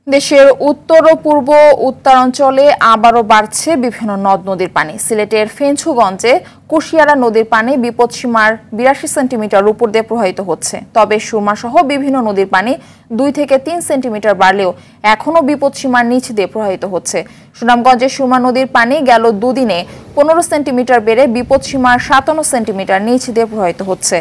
দেশের উত্তর ও পূর্ব উত্তরাঞ্চলে আবারও বাড়ছে বিভিন্ন নদ নদীর পানি। সিলেটের ফেঞ্চুগঞ্জে কুশিয়ারা নদীর পানি বিপদসীমার ৮২ সেন্টিমিটার উপর দিয়ে প্রবাহিত হচ্ছে। তবে সুরমা সহ বিভিন্ন নদীর পানি ২ থেকে ৩ সেন্টিমিটার বাড়লেও এখনও বিপদসীমার নিচ দিয়ে প্রবাহিত হচ্ছে। সুনামগঞ্জে সুরমা নদীর পানি গেল দুদিনে ১৫ সেন্টিমিটার বেড়ে বিপদসীমার ৫৭ সেন্টিমিটার নিচ দিয়ে প্রবাহিত হচ্ছে।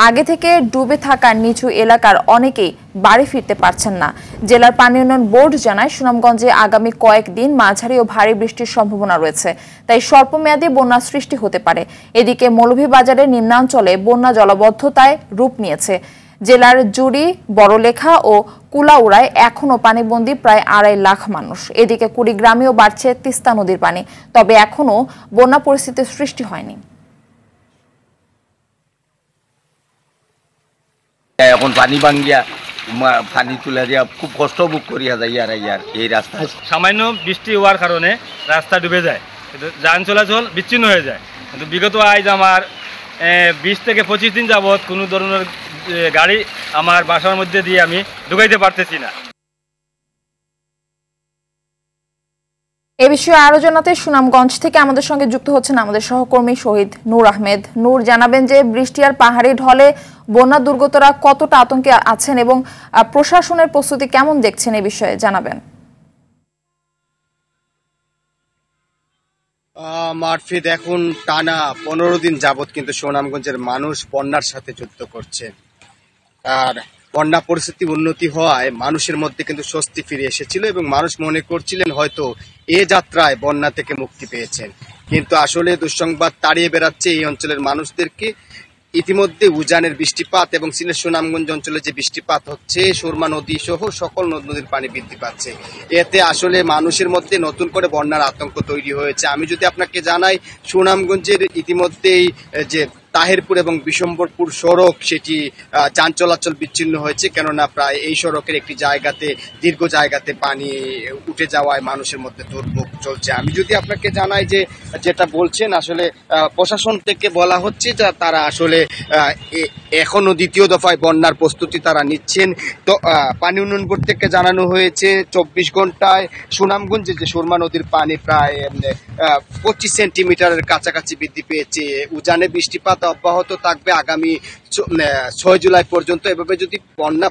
আগে থেকে ডুবে থাকা নিচু এলাকার অনেকেই বাড়ি ফিরতে পারছেন না। জেলার পানি উন্নয়ন বোর্ড জানায়, সুনামগঞ্জে আগামী কয়েকদিন মাঝারি ও ভারী বৃষ্টির সম্ভাবনা রয়েছে, তাই স্বল্পমেয়াদী বন্যা সৃষ্টি হতে পারে। এদিকে মৌলভীবাজারের নিম্নাঞ্চলে বন্যা জলাবদ্ধতায় রূপ নিয়েছে। জেলার জুড়ি, বড়লেখা ও কুলাউড়ায় এখনও পানিবন্দী প্রায় ২.৫ লাখ মানুষ। এদিকে কুড়িগ্রামেও বাড়ছে তিস্তা নদীর পানি, তবে এখনও বন্যা পরিস্থিতির সৃষ্টি হয়নি। এখন পানি ভাঙ্গিয়া পানি তুলে দিয়া খুব কষ্ট ভোগ করিয়া যাই আর এই রাস্তা। সামান্য বৃষ্টি হওয়ার কারণে রাস্তা ডুবে যায়, যান চলাচল বিচ্ছিন্ন হয়ে যায়। কিন্তু বিগত আজ আমার ২০ থেকে ২৫ দিন যাবৎ কোনো ধরনের গাড়ি আমার বাসার মধ্যে দিয়ে আমি ঢুকাইতে পারতেছি না। এ বিষয়ে আরো জানাতে সুনামগঞ্জ থেকে আমাদের সঙ্গে যুক্ত হচ্ছেন আমাদের সহকর্মী শহীদ নূর আহমেদ। নূর, জানাবেন যে বৃষ্টি আর পাহাড়ি ঢলে বন্যা দুর্গতরা কতটা আতঙ্কে আছেন এবং প্রশাসনের প্রস্তুতি কেমন দেখছেন, এই বিষয়ে জানাবেন। মারফি, দেখুন টানা ১৫ দিন যাবৎ কিন্তু সুনামগঞ্জের মানুষ বন্যার সাথে যুদ্ধ করছে। আর বন্যা পরিস্থিতি উন্নতি হওয়ায় মানুষের মধ্যে কিন্তু স্বস্তি ফিরে এসেছিল এবং মানুষ মনে করছিলেন হয়তো এ যাত্রায় বন্যা থেকে মুক্তি পেয়েছেন। কিন্তু আসলে দুঃসংবাদ তাড়িয়ে বেড়াচ্ছে এই অঞ্চলের মানুষদেরকে। ইতিমধ্যে উজানের বৃষ্টিপাত এবং সিলেট সুনামগঞ্জ অঞ্চলে যে বৃষ্টিপাত হচ্ছে, সুরমা নদী সহ সকল নদ নদীর পানি বৃদ্ধি পাচ্ছে। এতে আসলে মানুষের মধ্যে নতুন করে বন্যার আতঙ্ক তৈরি হয়েছে। আমি যদি আপনাকে জানাই, সুনামগঞ্জের ইতিমধ্যেই যে তাহেরপুর এবং বিশম্বরপুর সড়ক, সেটি যান চলাচল বিচ্ছিন্ন হয়েছে, কেননা প্রায় এই সড়কের একটি জায়গাতে দীর্ঘ জায়গাতে পানি উঠে যাওয়ায় মানুষের মধ্যে দুর্ভোগ চলছে। আমি যদি আপনাকে জানাই যে যেটা বলছেন, আসলে প্রশাসন থেকে বলা হচ্ছে যে তারা আসলে এখনো দ্বিতীয় দফায় বন্যার প্রস্তুতি তারা নিচ্ছেন। তো পানি উন্নয়ন বোর্ড থেকে জানানো হয়েছে ২৪ ঘন্টায় সুনামগঞ্জে যে সুরমা নদীর পানি প্রায় ২৫ সেন্টিমিটারের কাছাকাছি বৃদ্ধি পেয়েছে। উজানে বৃষ্টিপাত অব্যাহত থাকবে আগামী ৬ জুলাই পর্যন্ত। এভাবে যদি বন্যা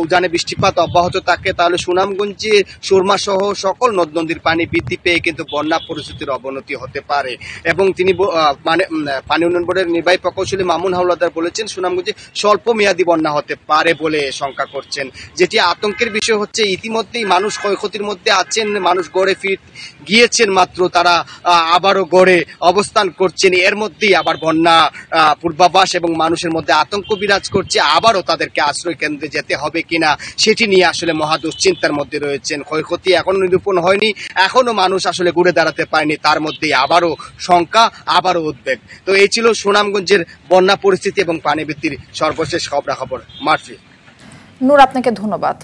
উজানে বৃষ্টিপাত অব্যাহত থাকে, তাহলে সুনামগঞ্জে সুরমা সহ সকল নদ নদীর পানি বৃদ্ধি পেয়ে কিন্তু বন্যা পরিস্থিতির অবনতি হতে পারে। এবং তিনি পানি উন্নয়ন বোর্ডের নির্বাহী প্রকৌশলী মামুন হাওলাদার বলেছেন, সুনামগঞ্জে স্বল্প মেয়াদী বন্যা হতে পারে বলে শঙ্কা করছেন। যেটি আতঙ্কের বিষয় হচ্ছে, ইতিমধ্যেই মানুষ ক্ষয়ক্ষতির মধ্যে আছেন। মানুষ গড়ে গিয়েছেন মাত্র, তারা আবারও গড়ে অবস্থান করছেন। এর মধ্যেই আবার বন্যা পূর্বাভাস এবং মানুষের মধ্যে আতঙ্ক বিরাজ করছে। আবারও তাদেরকে আশ্রয় কেন্দ্রে যেতে হবে কিনা সেটি নিয়ে আসলে মহা দুশ্চিন্তার মধ্যে রয়েছেন। ক্ষয়ক্ষতি এখনো নিরূপণ হয়নি, এখনো মানুষ আসলে ঘুরে দাঁড়াতে পারেনি, তার মধ্যেই আবারও শঙ্কা, আবারও উদ্বেগ। তো এই ছিল সুনামগঞ্জের বন্যা পরিস্থিতি এবং পানি বৃদ্ধির সর্বশেষ খবরাখবর। মারফি। নূর, আপনাকে ধন্যবাদ।